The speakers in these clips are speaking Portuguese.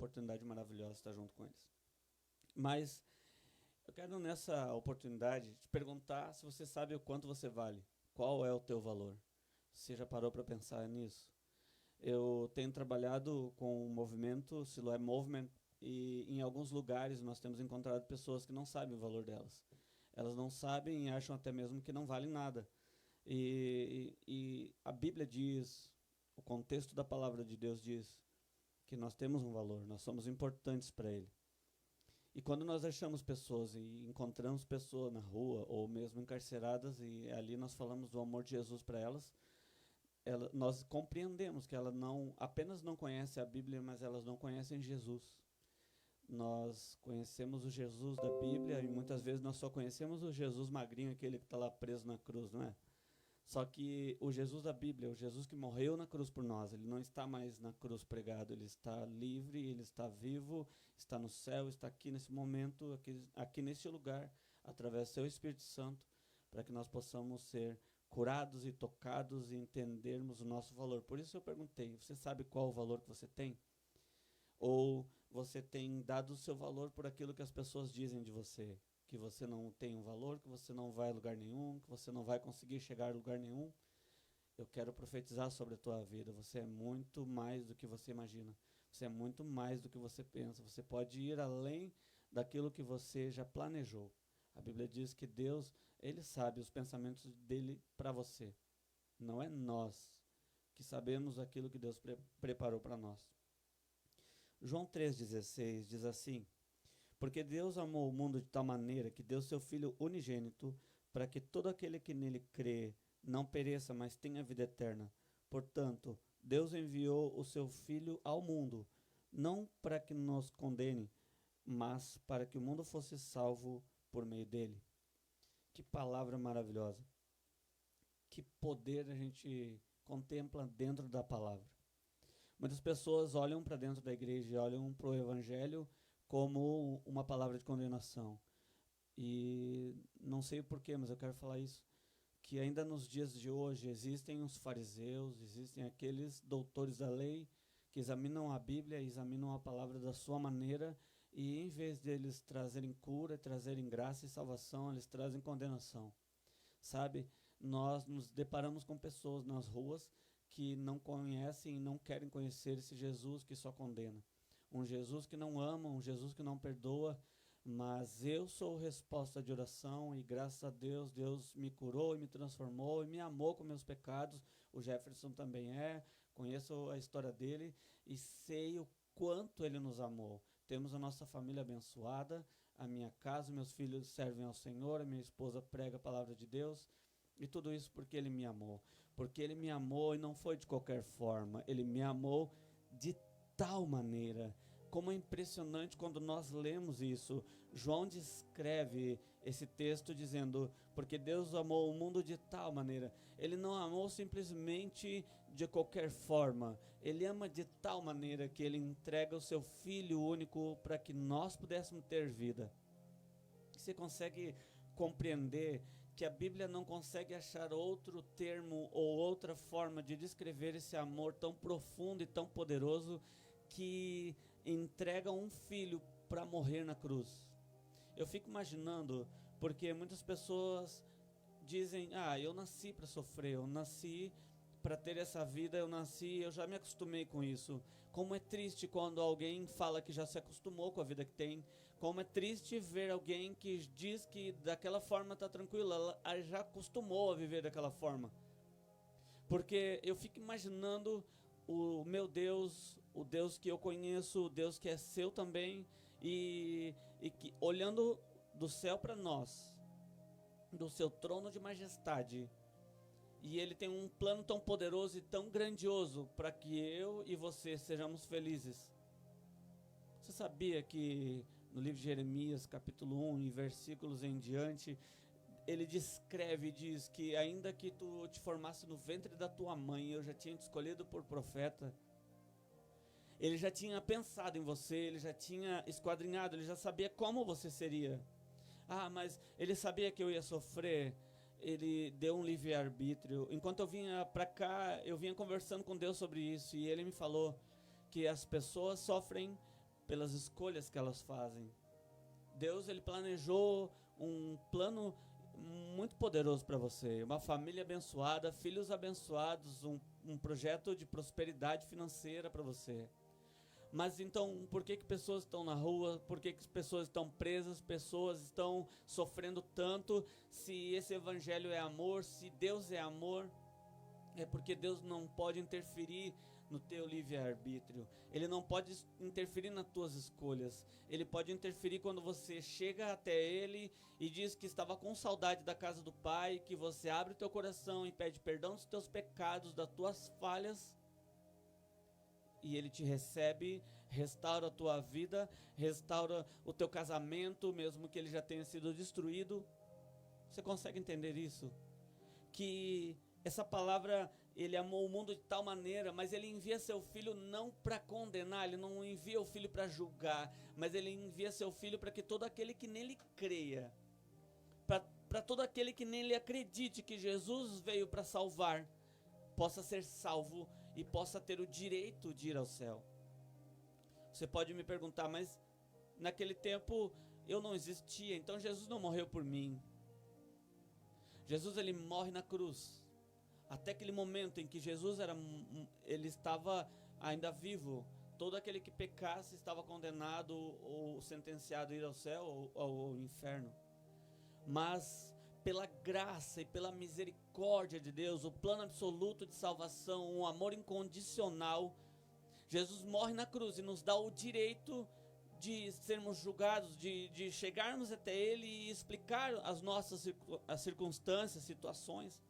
oportunidade maravilhosa de estar junto com eles. Mas eu quero nessa oportunidade te perguntar se você sabe o quanto você vale. Qual é o teu valor? Você já parou para pensar nisso? Eu tenho trabalhado com o movimento Siloé Movement e em alguns lugares nós temos encontrado pessoas que não sabem o valor delas. Elas não sabem e acham até mesmo que não valem nada. E a Bíblia diz, o contexto da palavra de Deus diz que nós temos um valor, nós somos importantes para Ele. E quando nós achamos pessoas e encontramos pessoas na rua ou mesmo encarceradas e ali nós falamos do amor de Jesus para elas, nós compreendemos que ela não apenas não conhece a Bíblia, mas elas não conhecem Jesus. Nós conhecemos o Jesus da Bíblia e muitas vezes nós só conhecemos o Jesus magrinho, aquele que está lá preso na cruz, não é? Só que o Jesus da Bíblia, o Jesus que morreu na cruz por nós, ele não está mais na cruz pregado, ele está livre, ele está vivo, está no céu, está aqui nesse momento, aqui nesse lugar, através do seu Espírito Santo, para que nós possamos ser curados e tocados e entendermos o nosso valor. Por isso eu perguntei, você sabe qual o valor que você tem? Ou você tem dado o seu valor por aquilo que as pessoas dizem de você? Que você não tem um valor, que você não vai a lugar nenhum, que você não vai conseguir chegar a lugar nenhum. Eu quero profetizar sobre a tua vida. Você é muito mais do que você imagina. Você é muito mais do que você pensa. Você pode ir além daquilo que você já planejou. A Bíblia diz que Deus, Ele sabe os pensamentos dEle para você. Não é nós que sabemos aquilo que Deus preparou para nós. João 3,16 diz assim: porque Deus amou o mundo de tal maneira que deu seu Filho unigênito, para que todo aquele que nele crê não pereça, mas tenha vida eterna. Portanto, Deus enviou o seu Filho ao mundo, não para que nos condene, mas para que o mundo fosse salvo por meio dele. Que palavra maravilhosa. Que poder a gente contempla dentro da palavra. Muitas pessoas olham para dentro da igreja e olham para o evangelho como uma palavra de condenação. E não sei o porquê, mas eu quero falar isso, que ainda nos dias de hoje existem os fariseus, existem aqueles doutores da lei que examinam a Bíblia, examinam a palavra da sua maneira e em vez deles trazerem cura, trazerem graça e salvação, eles trazem condenação. Sabe, nós nos deparamos com pessoas nas ruas que não conhecem e não querem conhecer esse Jesus que só condena. Um Jesus que não ama, um Jesus que não perdoa, mas eu sou resposta de oração e graças a Deus, Deus me curou e me transformou e me amou com meus pecados. O Jefferson também conheço a história dele e sei o quanto ele nos amou. Temos a nossa família abençoada, a minha casa, meus filhos servem ao Senhor, a minha esposa prega a palavra de Deus e tudo isso porque ele me amou. Porque ele me amou e não foi de qualquer forma, ele me amou de tal maneira. Como é impressionante quando nós lemos isso. João descreve esse texto dizendo, porque Deus amou o mundo de tal maneira. Ele não amou simplesmente de qualquer forma. Ele ama de tal maneira que ele entrega o seu Filho único para que nós pudéssemos ter vida. Você consegue compreender que a Bíblia não consegue achar outro termo ou outra forma de descrever esse amor tão profundo e tão poderoso que entrega um filho para morrer na cruz. Eu fico imaginando, porque muitas pessoas dizem, eu nasci para sofrer, eu nasci para ter essa vida, eu já me acostumei com isso. Como é triste quando alguém fala que já se acostumou com a vida que tem. Como é triste ver alguém que diz que daquela forma está tranquila, ela já acostumou a viver daquela forma. Porque eu fico imaginando o meu Deus, o Deus que eu conheço, o Deus que é seu também, e que olhando do céu para nós, do seu trono de majestade, e ele tem um plano tão poderoso e tão grandioso para que eu e você sejamos felizes. Você sabia que no livro de Jeremias, capítulo 1, em versículos em diante, ele descreve e diz que ainda que tu te formasse no ventre da tua mãe, eu já tinha te escolhido por profeta. Ele já tinha pensado em você, ele já tinha esquadrinhado, ele já sabia como você seria. Mas ele sabia que eu ia sofrer. Ele deu um livre-arbítrio. Enquanto eu vinha para cá, eu vinha conversando com Deus sobre isso. E ele me falou que as pessoas sofrem pelas escolhas que elas fazem. Deus, ele planejou um plano muito poderoso para você, uma família abençoada, filhos abençoados, um projeto de prosperidade financeira para você. Mas então, por que pessoas estão na rua? Por que pessoas estão presas? Pessoas estão sofrendo tanto? Se esse evangelho é amor, se Deus é amor, é porque Deus não pode interferir no teu livre-arbítrio. Ele não pode interferir nas tuas escolhas. Ele pode interferir quando você chega até Ele e diz que estava com saudade da casa do Pai, que você abre o teu coração e pede perdão dos teus pecados, das tuas falhas, e Ele te recebe, restaura a tua vida, restaura o teu casamento, mesmo que ele já tenha sido destruído. Você consegue entender isso? Que essa palavra, ele amou o mundo de tal maneira, mas ele envia seu filho não para condenar, ele não envia o filho para julgar, mas ele envia seu filho para que todo aquele que nele creia, para todo aquele que nele acredite que Jesus veio para salvar, possa ser salvo e possa ter o direito de ir ao céu. Você pode me perguntar, mas naquele tempo eu não existia, então Jesus não morreu por mim. Jesus, ele morre na cruz. Até aquele momento em que Jesus ele estava ainda vivo, todo aquele que pecasse estava condenado ou sentenciado a ir ao céu ou ao inferno. Mas pela graça e pela misericórdia de Deus, o plano absoluto de salvação, um amor incondicional, Jesus morre na cruz e nos dá o direito de sermos julgados, de chegarmos até Ele e explicar as circunstâncias, situações.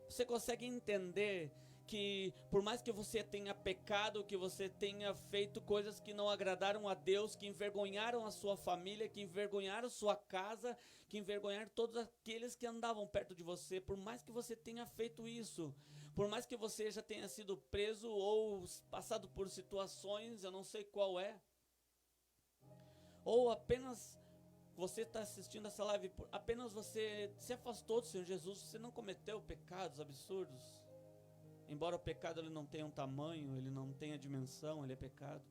Você consegue entender que por mais que você tenha pecado, que você tenha feito coisas que não agradaram a Deus, que envergonharam a sua família, que envergonharam a sua casa, que envergonharam todos aqueles que andavam perto de você, por mais que você tenha feito isso, por mais que você já tenha sido preso ou passado por situações, eu não sei qual é, ou apenas você está assistindo essa live, apenas você se afastou do Senhor Jesus, você não cometeu pecados absurdos, embora o pecado ele não tenha um tamanho, ele não tenha dimensão, ele é pecado.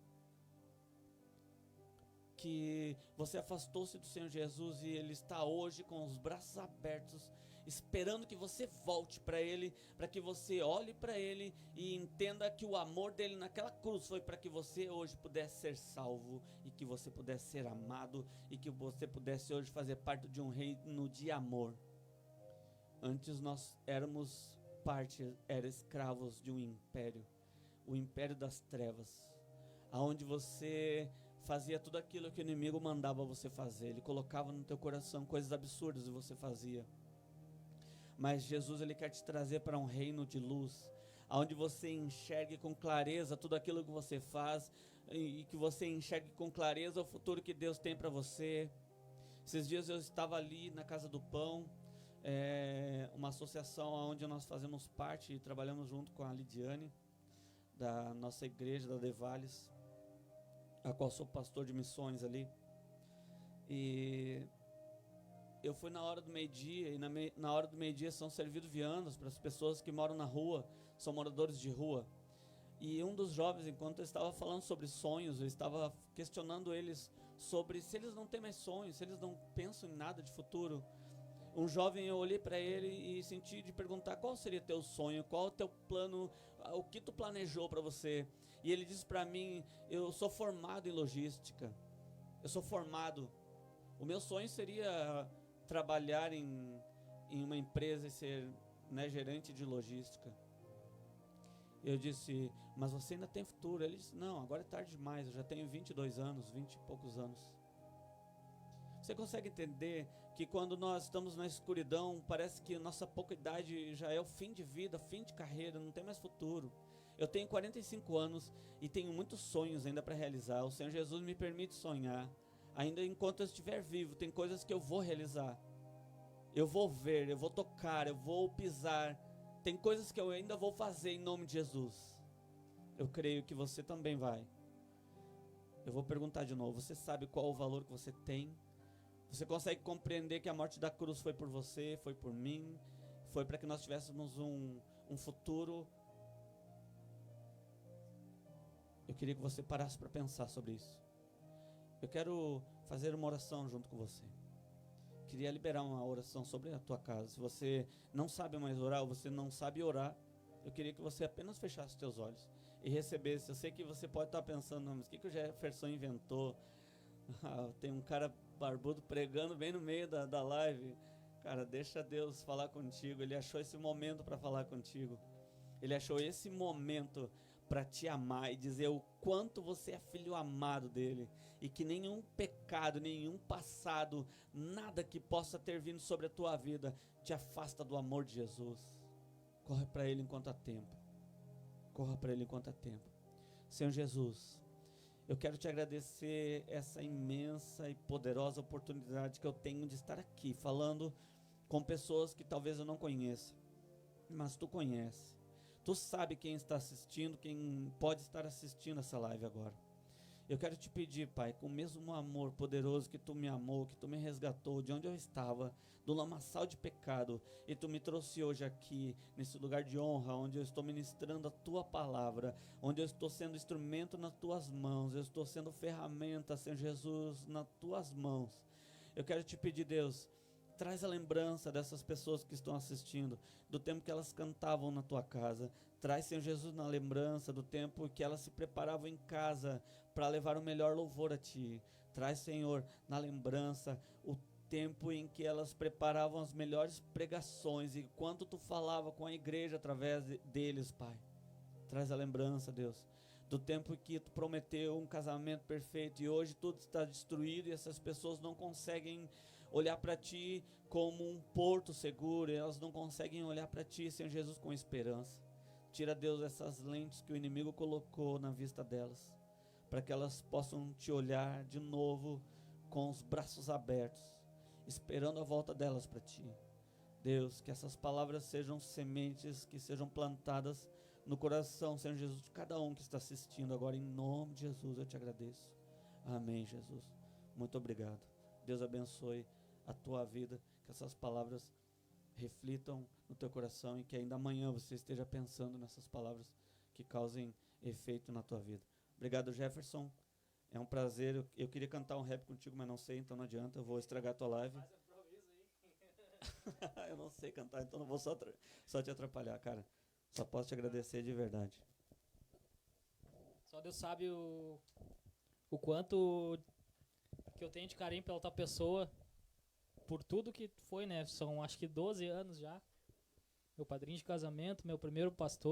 Que você afastou-se do Senhor Jesus e Ele está hoje com os braços abertos, esperando que você volte para Ele, para que você olhe para Ele e entenda que o amor dele naquela cruz foi para que você hoje pudesse ser salvo e que você pudesse ser amado e que você pudesse hoje fazer parte de um reino de amor. Antes nós éramos escravos de um império, o império das trevas, aonde você fazia tudo aquilo que o inimigo mandava você fazer. Ele colocava no teu coração coisas absurdas e você fazia. Mas Jesus, ele quer te trazer para um reino de luz, aonde você enxergue com clareza tudo aquilo que você faz e que você enxergue com clareza o futuro que Deus tem para você. Esses dias eu estava ali na Casa do Pão, uma associação onde nós fazemos parte e trabalhamos junto com a Lidiane, da nossa igreja, da Devales, a qual sou pastor de missões ali. E eu fui na hora do meio-dia, e na hora do meio-dia são servidos viandas para as pessoas que moram na rua, são moradores de rua. E um dos jovens, enquanto eu estava falando sobre sonhos, eu estava questionando eles sobre se eles não têm mais sonhos, se eles não pensam em nada de futuro. Um jovem, eu olhei para ele e senti de perguntar: qual seria teu sonho, qual é o teu plano, o que tu planejou para você? E ele disse para mim: eu sou formado em logística, eu sou formado, o meu sonho seria trabalhar em uma empresa e ser, gerente de logística. Eu disse: mas você ainda tem futuro? Ele disse: não, agora é tarde demais, eu já tenho 22 anos, 20 e poucos anos. Você consegue entender que quando nós estamos na escuridão, parece que nossa pouca idade já é o fim de vida, fim de carreira, não tem mais futuro. Eu tenho 45 anos e tenho muitos sonhos ainda para realizar. O Senhor Jesus me permite sonhar. Ainda enquanto eu estiver vivo, tem coisas que eu vou realizar. Eu vou ver, eu vou tocar, eu vou pisar. Tem coisas que eu ainda vou fazer em nome de Jesus. Eu creio que você também vai. Eu vou perguntar de novo: você sabe qual o valor que você tem? Você consegue compreender que a morte da cruz foi por você, foi por mim, foi para que nós tivéssemos um futuro? eu queria que você parasse para pensar sobre isso. Eu quero fazer uma oração junto com você. Queria liberar uma oração sobre a tua casa. Se você não sabe mais orar, ou você não sabe orar, eu queria que você apenas fechasse os teus olhos e recebesse. Eu sei que você pode estar pensando, mas o que o Jefferson inventou? Tem um cara barbudo pregando bem no meio da live. Cara, deixa Deus falar contigo. Ele achou esse momento para falar contigo. Ele achou esse momento para te amar e dizer o quanto você é filho amado dele. E que nenhum pecado, nenhum passado, nada que possa ter vindo sobre a tua vida te afasta do amor de Jesus. Corre para ele enquanto há tempo. Corra para ele enquanto há tempo. Senhor Jesus, eu quero te agradecer essa imensa e poderosa oportunidade que eu tenho de estar aqui falando com pessoas que talvez eu não conheça, mas tu conhece. Tu sabe quem está assistindo, quem pode estar assistindo essa live agora. Eu quero te pedir, Pai, com o mesmo amor poderoso que tu me amou, que tu me resgatou de onde eu estava, do lamaçal de pecado, e tu me trouxe hoje aqui, nesse lugar de honra, onde eu estou ministrando a tua palavra, onde eu estou sendo instrumento nas tuas mãos, eu estou sendo ferramenta, Senhor Jesus, nas tuas mãos. Eu quero te pedir, Deus, traz a lembrança dessas pessoas que estão assistindo, do tempo que elas cantavam na tua casa. Traz, Senhor Jesus, na lembrança do tempo que elas se preparavam em casa para levar o melhor louvor a ti. Traz, Senhor, na lembrança o tempo em que elas preparavam as melhores pregações e quanto tu falava com a igreja através deles, Pai. Traz a lembrança, Deus, do tempo que tu prometeu um casamento perfeito e hoje tudo está destruído e essas pessoas não conseguem olhar para ti como um porto seguro, elas não conseguem olhar para ti, Senhor Jesus, com esperança. Tira, Deus, essas lentes que o inimigo colocou na vista delas, para que elas possam te olhar de novo com os braços abertos, esperando a volta delas para ti. Deus, que essas palavras sejam sementes que sejam plantadas no coração, Senhor Jesus, de cada um que está assistindo agora, em nome de Jesus eu te agradeço. Amém, Jesus. Muito obrigado. Deus abençoe a tua vida, que essas palavras reflitam no teu coração e que ainda amanhã você esteja pensando nessas palavras que causem efeito na tua vida. Obrigado, Jefferson. É um prazer. Eu queria cantar um rap contigo, mas não sei, então não adianta. Eu vou estragar a tua live. Faz improviso aí. Eu não sei cantar, então não vou só te atrapalhar, cara. Só posso te agradecer de verdade. Só Deus sabe o quanto que eu tenho de carinho pela tua pessoa, por tudo que foi, né? São acho que 12 anos já. Meu padrinho de casamento, meu primeiro pastor.